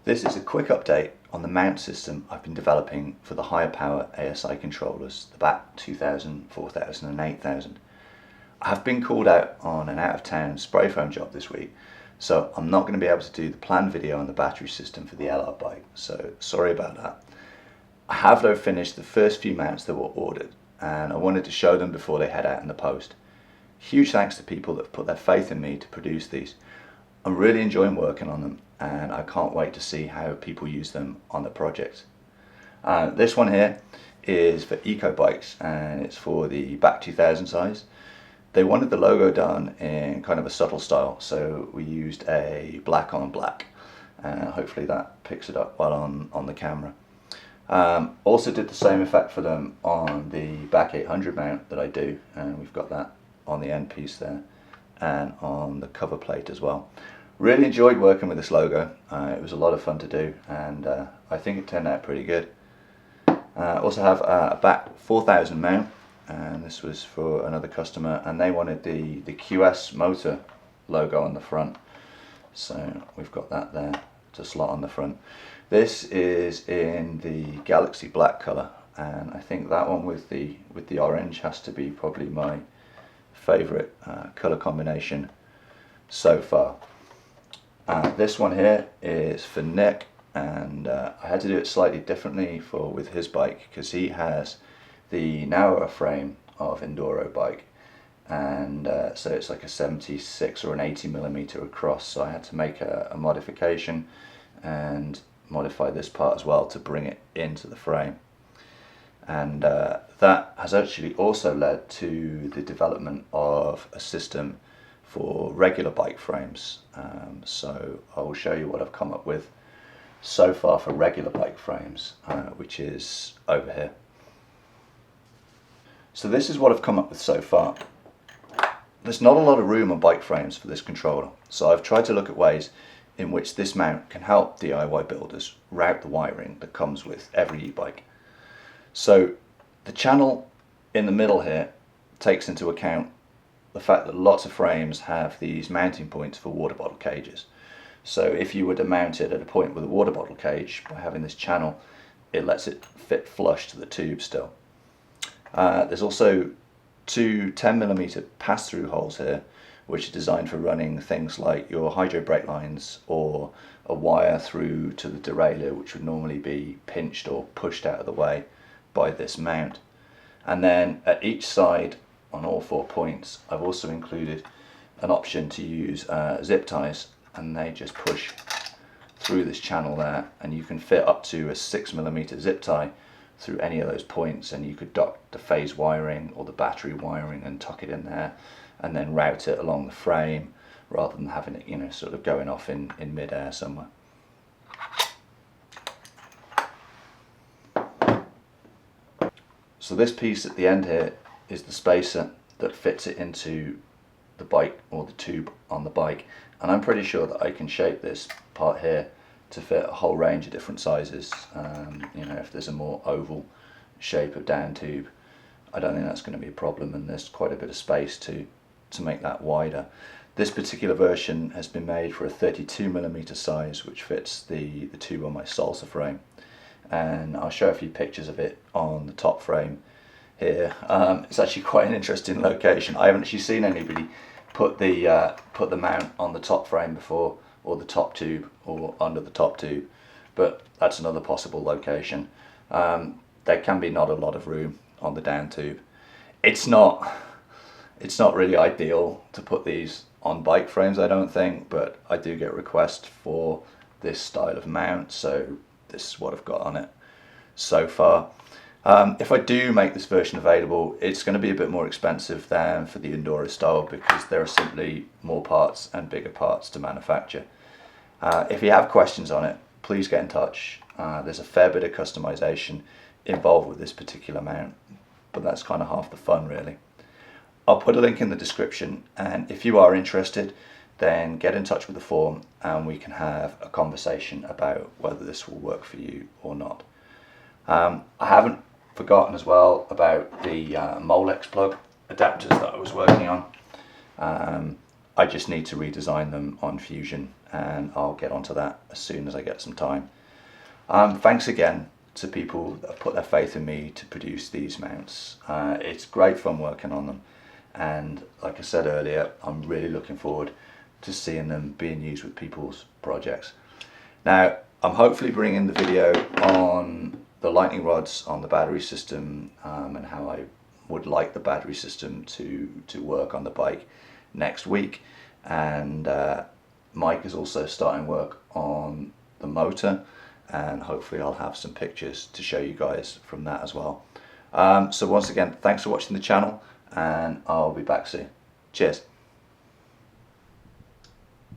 This is a quick update on the mount system I've been developing for the higher power ASI controllers, the BAC2000, 4000 and 8000. I have been called out on an out-of-town spray foam job this week, so I'm not going to be able to do the planned video on the battery system for the LR bike, so sorry about that. I have though finished the first few mounts that were ordered, and I wanted to show them before they head out in the post. Huge thanks to people that have put their faith in me to produce these. I'm really enjoying working on them, and I can't wait to see how people use them on the project. This one here is for eco bikes, and it's for the BAC2000 size. They wanted the logo done in kind of a subtle style, so we used a black on black. Hopefully that picks it up well on the camera. Also did the same effect for them on the BAC800 mount that I do, and we've got that on the end piece there and on the cover plate as well. Really enjoyed working with this logo. It was a lot of fun to do, and I think it turned out pretty good. Also have a BAC4000 mount, and this was for another customer, and they wanted the QS motor logo on the front, so we've got that there to slot on the front. This is in the Galaxy black color, and I think that one with the orange has to be probably my favorite color combination so far. This one here is for Nick, and I had to do it slightly differently with his bike because he has the narrower frame of enduro bike, and so it's like a 76 or an 80mm across, so I had to make a modification and modify this part as well to bring it into the frame. And that has actually also led to the development of a system for regular bike frames. So I will show you what I've come up with so far for regular bike frames, which is over here. So this is what I've come up with so far. There's not a lot of room on bike frames for this controller, so I've tried to look at ways in which this mount can help DIY builders route the wiring that comes with every e-bike. So the channel in the middle here takes into account the fact that lots of frames have these mounting points for water bottle cages. So if you were to mount it at a point with a water bottle cage, by having this channel, it lets it fit flush to the tube still. There's also two 10mm pass-through holes here, which are designed for running things like your hydro brake lines or a wire through to the derailleur, which would normally be pinched or pushed out of the way by this mount. And then at each side, on all 4 points, I've also included an option to use zip ties, and they just push through this channel there, and you can fit up to a 6mm zip tie through any of those points, and you could dock the phase wiring or the battery wiring and tuck it in there and then route it along the frame rather than having it, you know, sort of going off in mid-air somewhere. So this piece at the end here is the spacer that fits it into the bike or the tube on the bike, and I'm pretty sure that I can shape this part here to fit a whole range of different sizes. You know, if there's a more oval shape of down tube, I don't think that's going to be a problem, and there's quite a bit of space to make that wider. This particular version has been made for a 32mm size, which fits the tube on my salsa frame, and I'll show a few pictures of it on the top frame here. It's actually quite an interesting location. I haven't actually seen anybody put the mount on the top frame before, or the top tube, or under the top tube, but that's another possible location. There can be not a lot of room on the down tube. It's not really ideal to put these on bike frames, I don't think, but I do get requests for this style of mount, so this is what I've got on it so far. If I do make this version available, it's going to be a bit more expensive than for the Enduro style because there are simply more parts and bigger parts to manufacture. If you have questions on it, please get in touch. There's a fair bit of customization involved with this particular mount, but that's kind of half the fun really. I'll put a link in the description, and if you are interested, then get in touch with the forum and we can have a conversation about whether this will work for you or not. I haven't forgotten as well about the Molex plug adapters that I was working on. I just need to redesign them on Fusion and I'll get onto that as soon as I get some time. Thanks again to people that have put their faith in me to produce these mounts. It's great fun working on them, and like I said earlier, I'm really looking forward to seeing them being used with people's projects. Now, I'm hopefully bringing the video on the lightning rods on the battery system and how I would like the battery system to work on the bike next week, and Mike is also starting work on the motor, and hopefully I'll have some pictures to show you guys from that as well. So once again, thanks for watching the channel, and I'll be back soon. Cheers.